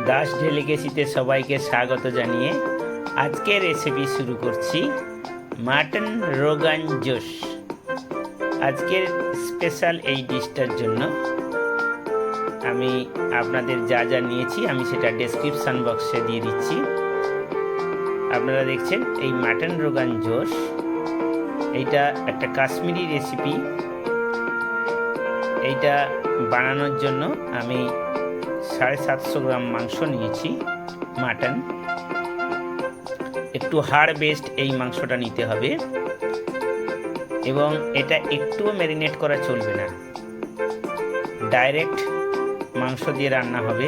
দাস ডেলিকেসিতে সবাইকে স্বাগত জানিয়ে আজকে রেসিপি শুরু করছি মাটন রোগান জোশ। আজকের স্পেশাল এই ডিশটার জন্য আমি আপনাদের যা যা নিয়েছি আমি সেটা ডেসক্রিপশান বক্সে দিয়ে দিচ্ছি। আপনারা দেখছেন এই মাটন রোগান জোশ, এইটা একটা কাশ্মীরি রেসিপি। এইটা বানানোর জন্য আমি 750 গ্রাম মাংস নিয়েছি, মাটন। একটু হাড় বেস্ট এই মাংসটা নিতে হবে এবং এটা একটুও ম্যারিনেট করা চলবে না, ডাইরেক্ট মাংস দিয়ে রান্না হবে।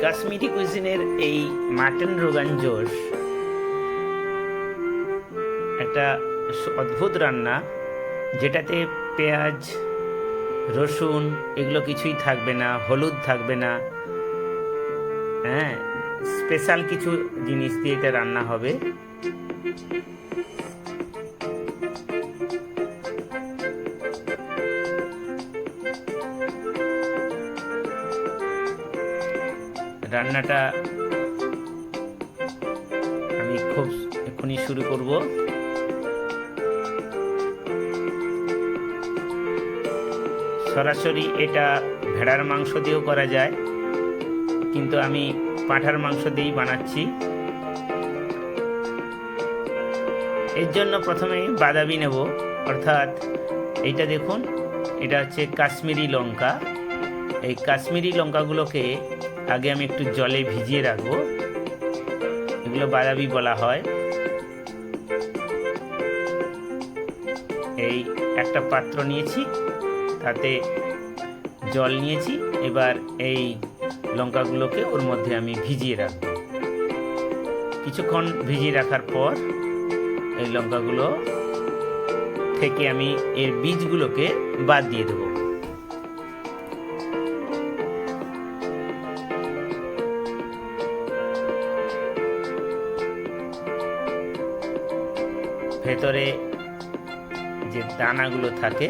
কাশ্মীরি কুইজিনের এই মাটন রোগান জোশ একটা অদ্ভুত রান্না, যেটাতে পেঁয়াজ রসুন এগুলো কিছুই থাকবে না, হলুদ থাকবে না। হ্যাঁ, স্পেশাল কিছু জিনিস দিয়ে এটা রান্না হবে। রান্নাটা আমি খুব এক্ষুনি শুরু করব। সরাসরি এটা ভেড়ার মাংস দিয়েও করা যায়, কিন্তু আমি পাঁঠার মাংস দিয়েই বানাচ্ছি। এর জন্য প্রথমে বাদামি নেব, অর্থাৎ এইটা দেখুন, এটা হচ্ছে কাশ্মীরি লঙ্কা। এই কাশ্মীরি লঙ্কাগুলোকে আগে আমি একটু জলে ভিজিয়ে রাখবো, এগুলো বাদামি বলা হয়। এই একটা পাত্র নিয়েছি, তাতে জল নিয়েছি। এবার এই লঙ্কাগুলোকে ওর মধ্যে আমি ভিজিয়ে রাখব। কিছুক্ষণ ভিজিয়ে রাখার পর এই লঙ্কাগুলো থেকে আমি এর বীজগুলোকে বাদ দিয়ে দেব। ভেতরে যে দানাগুলো থাকে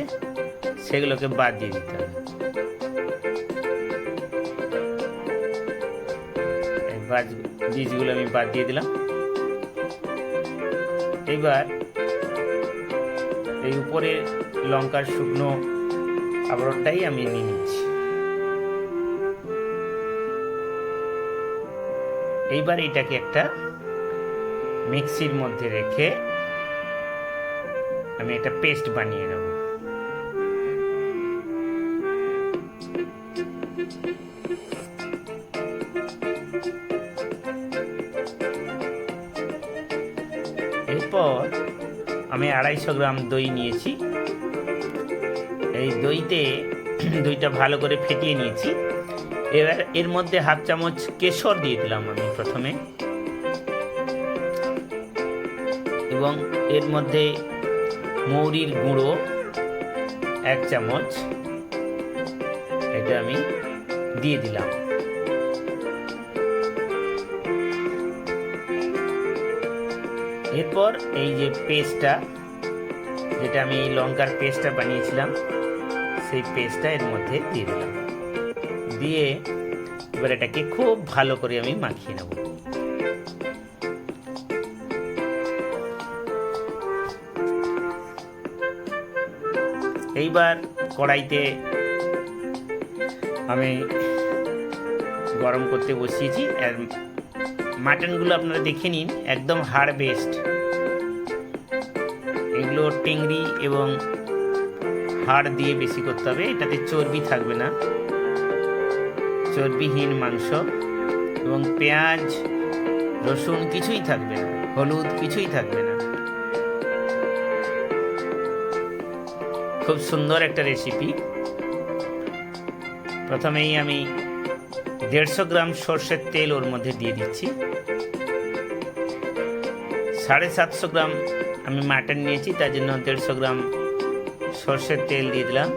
সেগুলোকে বাদ দিয়ে দিতে হবে। বীজগুলো আমি বাদ দিয়ে দিলাম। এবার এই উপরে লঙ্কার শুকনো আবরণটাই আমি নিয়ে নিচ্ছি। এইবার এটাকে একটা মিক্সির মধ্যে রেখে আমি একটা পেস্ট বানিয়ে নেব। এরপর আমি 250 গ্রাম দই নিয়েছি। এই দইটা ভালো করে ফেটিয়ে নিয়েছি। এবার এর মধ্যে হাফ চামচ কেশর দিয়ে দিলাম আমি প্রথমে, এবং এর মধ্যে মৌরির গুঁড়ো 1 চামচ, এটা আমি দিয়ে দিলাম। এরপর এই যে পেস্টটা, যেটা আমি এই লঙ্কার পেস্টটা বানিয়েছিলাম, সেই পেস্টটা এর মধ্যে দিয়ে দিলাম। দিয়ে এবার এটাকে খুব ভালো করে আমি মাখিয়ে নেব। এইবার কড়াইতে আমি গরম করতে বসিয়েছি। আর মাটনগুলো আপনারা দেখে নিন, একদম হাড় বেস্ট। এগুলো টেংরি এবং হাড় দিয়ে বেশি করতে হবে, এটাতে চর্বি থাকবে না, চর্বিহীন মাংস। এবং পেঁয়াজ রসুন কিছুই থাকবে না, হলুদ কিছুই থাকবে না। খুব সুন্দর একটা রেসিপি। প্রথমেই আমি 150 গ্রাম সর্ষের তেল ওর মধ্যে দিয়ে দিচ্ছি। 750 গ্রাম আমি মাটন নিয়েছি, তার জন্য 150 গ্রাম সর্ষের তেল দিয়ে দিলাম।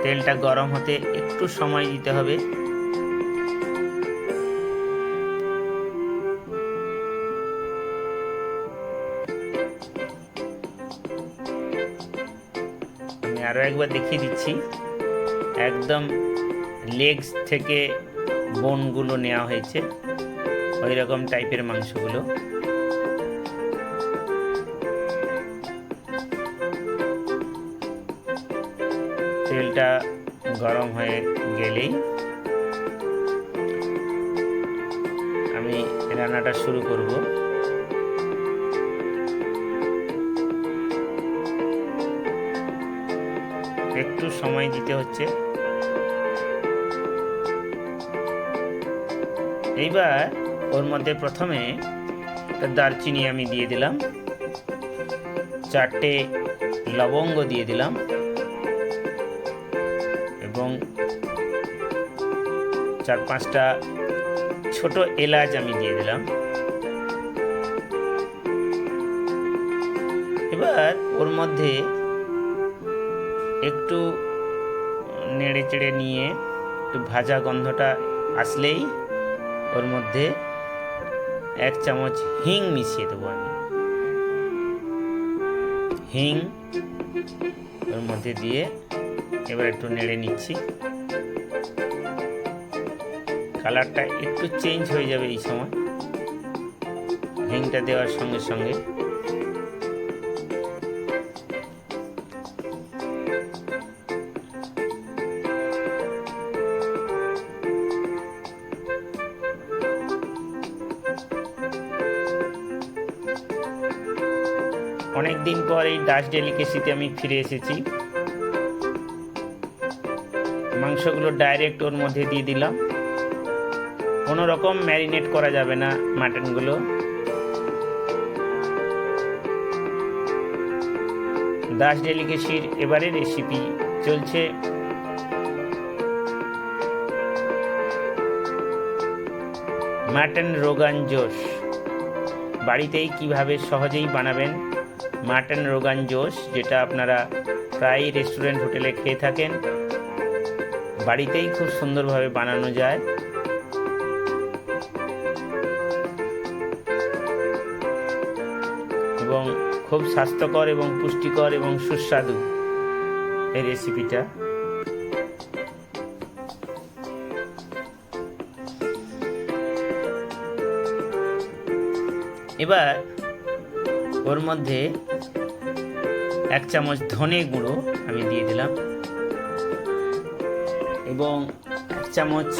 তেলটা গরম হতে একটু সময় দিতে হবে। আমি আরও একবার দেখিয়ে দিচ্ছি। একদম লেগস থেকে বোনগুলো নেওয়া হয়েছে, ওই রকম টাইপের মাংসগুলো। তেলটা গরম হয়ে গেলেই আমি রান্নাটা শুরু করব। একটু সময় দিতে হচ্ছে। এইবার ওর মধ্যে প্রথমে দারচিনি আমি দিয়ে দিলাম, 4টে লবঙ্গ দিয়ে দিলাম এবং 4-5টা ছোট এলাচ আমি দিয়ে দিলাম। এবার ওর মধ্যে একটু নেড়ে চেড়ে নিয়ে একটু ভাজা গন্ধটা আসলেই ওর মধ্যে 1 চামচ হিং মিশিয়ে দেবো আমি। হিং ওর মধ্যে দিয়ে এবার একটু নেড়ে নিচ্ছি। কালারটা একটু চেঞ্জ হয়ে যাবে এই সময় হিংটা দেওয়ার সঙ্গে সঙ্গে। অনেকদিন পর এই ডাচ ডেলিকেসিতে আমি ফিরে এসেছি। মাংসগুলো ডাইরেক্ট ওর মধ্যে দিয়ে দিলাম, কোনো রকম ম্যারিনেট করা যাবে না মাটনগুলো। ডাচ ডেলিকেসির এবারে রেসিপি চলছে মাটন রোগান জোশ। বাড়িতেই কিভাবে সহজেই বানাবেন মাটন রোগান জোশ, যেটা আপনারা প্রায় রেস্টুরেন্ট হোটেলে খেয়ে থাকেন, বাড়িতেই খুব সুন্দরভাবে বানানো যায়। এবং খুব স্বাস্থ্যকর এবং পুষ্টিকর এবং সুস্বাদু এই রেসিপিটা। এবার ওর মধ্যে 1 চামচ ধনে গুঁড়ো আমি দিয়ে দিলাম এবং 1 চামচ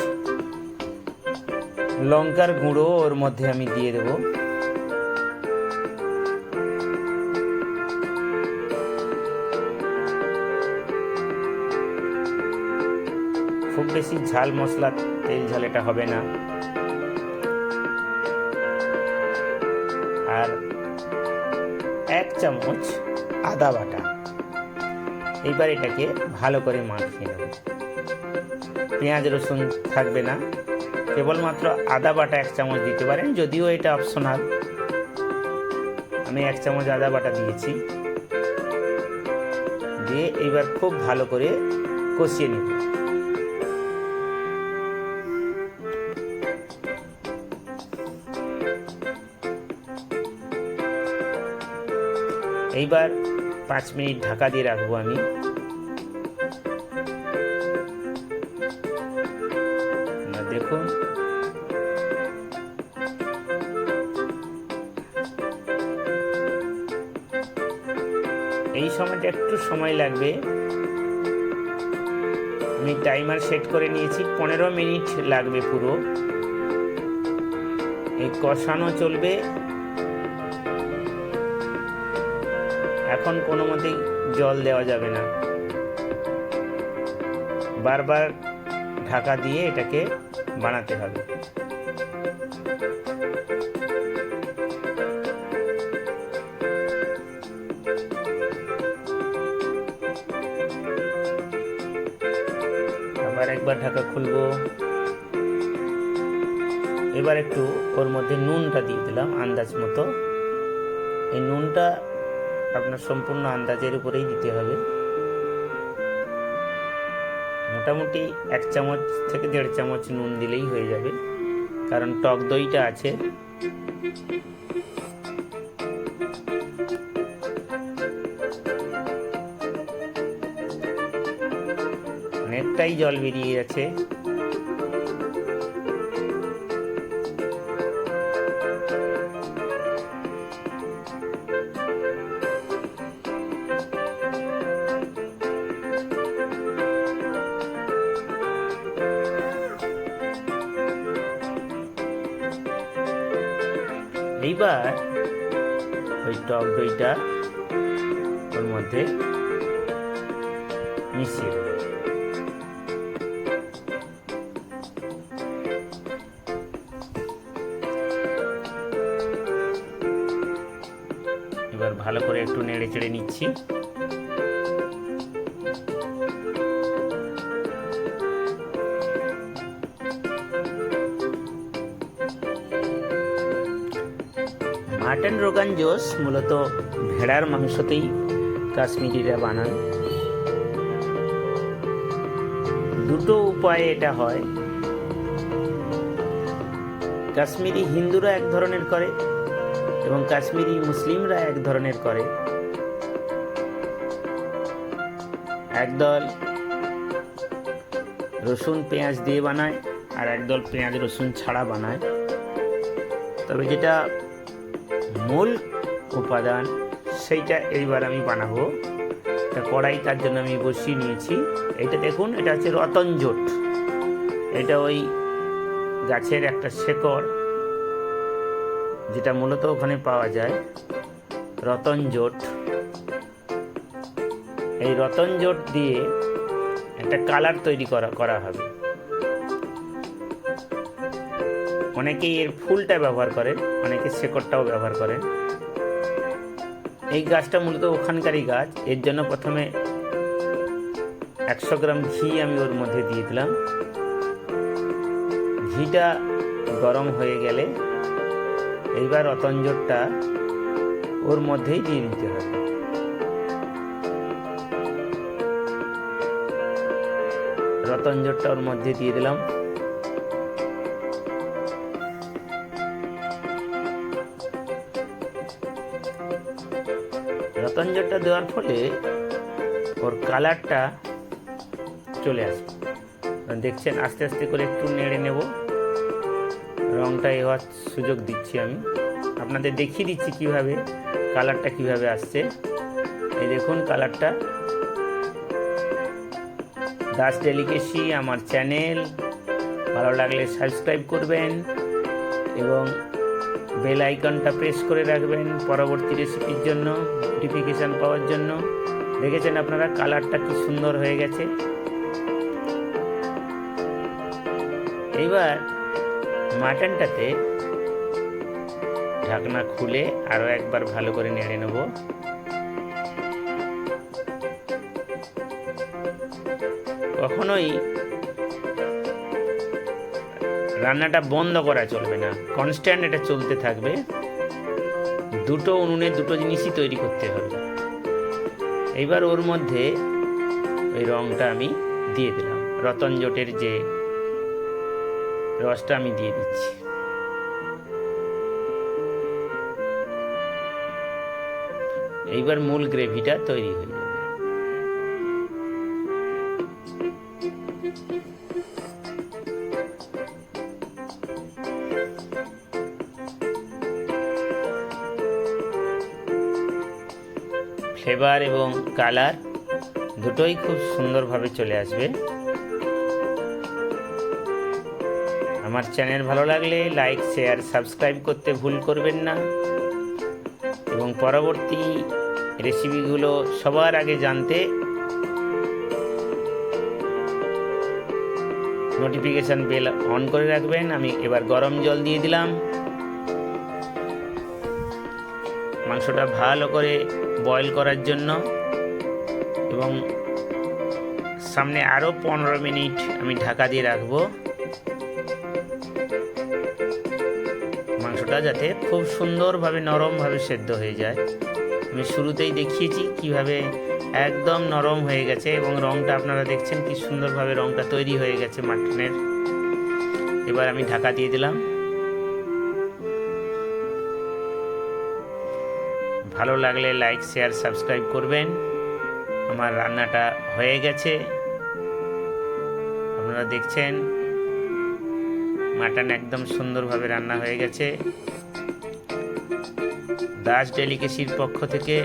লঙ্কার গুঁড়ো ওর মধ্যে আমি দিয়ে দেব। খুব বেশি ঝাল মশলা তেল ঝাল এটা হবে না। আর 1 চামচ আদা বাটা। এইবার এটাকে ভালো করে মাখিয়ে নেব। পেঁয়াজ রসুন থাকবে না, কেবলমাত্র আদা বাটা 1 চামচ দিতে পারেন, যদিও এটা অপশনাল। আমি 1 চামচ আদা বাটা দিয়েছি। দিয়ে এইবার খুব ভালো করে কষিয়ে নেব। এইবার 5 মিনিট ঢাকা দিয়ে রাখবো আমি। দেখুন এই সময়টা একটু সময় লাগবে। আমি টাইমার সেট করে নিয়েছি, 15 মিনিট লাগবে পুরো। এই কষানো চলবে। এখন কোনো মতেই জল দেওয়া যাবে না, বারবার ঢাকা দিয়ে এটাকে বানাতে হবে। আবার একবার ঢাকা খুলবো। এবার একটু ওর মধ্যে নুনটা দিয়ে দিলাম আন্দাজ মতো। এই নুনটা আপনার সম্পূর্ণ আন্দাজের উপরেই দিতে হবে। মোটামুটি 1 চামচ থেকে 1.5 চামচ নুন দিলেই হয়ে যাবে, কারণ টক দইটা আছে। অনেকটাই জল বেরিয়ে গেছে। এইবার ওই টক দইটা ওর মধ্যে মিশিয়ে দেব। এবার ভালো করে একটু নেড়ে চেড়ে নিচ্ছি। মাটন রোগান জোশ মূলত ভেড়ার মাংসতেই কাশ্মীরিরা বানান। দুটো উপায়ে এটা হয়। কাশ্মীরি হিন্দুরা এক ধরনের করে এবং কাশ্মীরি মুসলিমরা এক ধরনের করে। একদল রসুন পেঁয়াজ দিয়ে বানায় আর একদল পেঁয়াজ রসুন ছাড়া বানায়। তবে যেটা মূল উপাদান সেইটা এইবার আমি বানাবো। কড়াই তার জন্য আমি বসিয়ে নিয়েছি। এটা দেখুন, এটা হচ্ছে রতন জোট। এটা ওই গাছের একটা শেকড়, যেটা মূলত ওখানে পাওয়া যায়, রতন জোট। এই রতন জোট দিয়ে একটা কালার তৈরি করা হবে। অনেকেই এর ফুলটা ব্যবহার করেন, অনেকে শেকড়টাও ব্যবহার করেন। এই গাছটা মূলত ওখানকারই গাছ। এর জন্য প্রথমে 100 গ্রাম ঘি আমি ওর মধ্যে দিয়ে দিলাম। ঘিটা গরম হয়ে গেলে এইবার রতন জোটটা ওর মধ্যেই দিয়ে দিতে হবে। রতন জোটটা ওর মধ্যে দিয়ে দিলাম। রতন জোটটা দেওয়ার ফলে ওর কালারটা চলে আসবে। দেখছেন, আস্তে আস্তে করে একটু নেড়ে নেব। রংটা এবার সুযোগ দিচ্ছি আমি, আপনাদের দেখিয়ে দিচ্ছি কিভাবে কালারটা কিভাবে আসছে। এই দেখুন কালারটা। দাস ডেলিকেসি আমার চ্যানেল, ভালো লাগলে সাবস্ক্রাইব করবেন এবং বেল আইকনটা প্রেস করে রাখবেন পরবর্তী রেসিপির জন্য, নোটিফিকেশান পাওয়ার জন্য। দেখেছেন আপনারা কালারটা কি সুন্দর হয়ে গেছে। এইবার মাটনটাতে ঢাকনা খুলে আরও একবার ভালো করে নেড়ে নেব। কখনোই রান্নাটা বন্ধ করা চলবে না, কনস্ট্যান্ট এটা চলতে থাকবে। দুটো উনুনে দুটো জিনিসই তৈরি করতে হবে। এইবার ওর মধ্যে ওই রংটা আমি দিয়ে দিলাম, রতন জোটের যে রসটা আমি দিয়ে দিচ্ছি। এইবার মূল গ্রেভিটা তৈরি হয়ে যাবে। ফ্লেভার এবং কালার দুটোই খুব সুন্দরভাবে চলে আসবে। আমার চ্যানেল ভালো লাগলে লাইক, শেয়ার, সাবস্ক্রাইব করতে ভুল করবেন না এবং পরবর্তী রেসিপিগুলো সবার আগে জানতে নোটিফিকেশান বেল অন করে রাখবেন। আমি এবার গরম জল দিয়ে দিলাম। মাংসটা ভালো করে বয়েল করার জন্য এবং সামনে আরও 15 মিনিট আমি ঢাকা দিয়ে রাখবো, মাংসটা যাতে খুব সুন্দরভাবে নরমভাবে সেদ্ধ হয়ে যায়। আমি শুরুতেই দেখিয়েছি কিভাবে একদম নরম হয়ে গেছে এবং রংটা আপনারা দেখছেন কি সুন্দরভাবে রংটা তৈরি হয়ে গেছে মাটনের। এবার আমি ঢাকা দিয়ে দিলাম। ভালো লাগলে লাইক, শেয়ার, সাবস্ক্রাইব করবেন। আমার রান্নাটা হয়ে গেছে। আপনারা দেখছেন মাটন একদম সুন্দরভাবে রান্না হয়ে গেছে। দাস ডেলিকেসির পক্ষ থেকে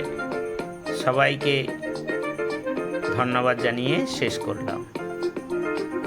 সবাইকে ধন্যবাদ জানিয়ে শেষ করলাম।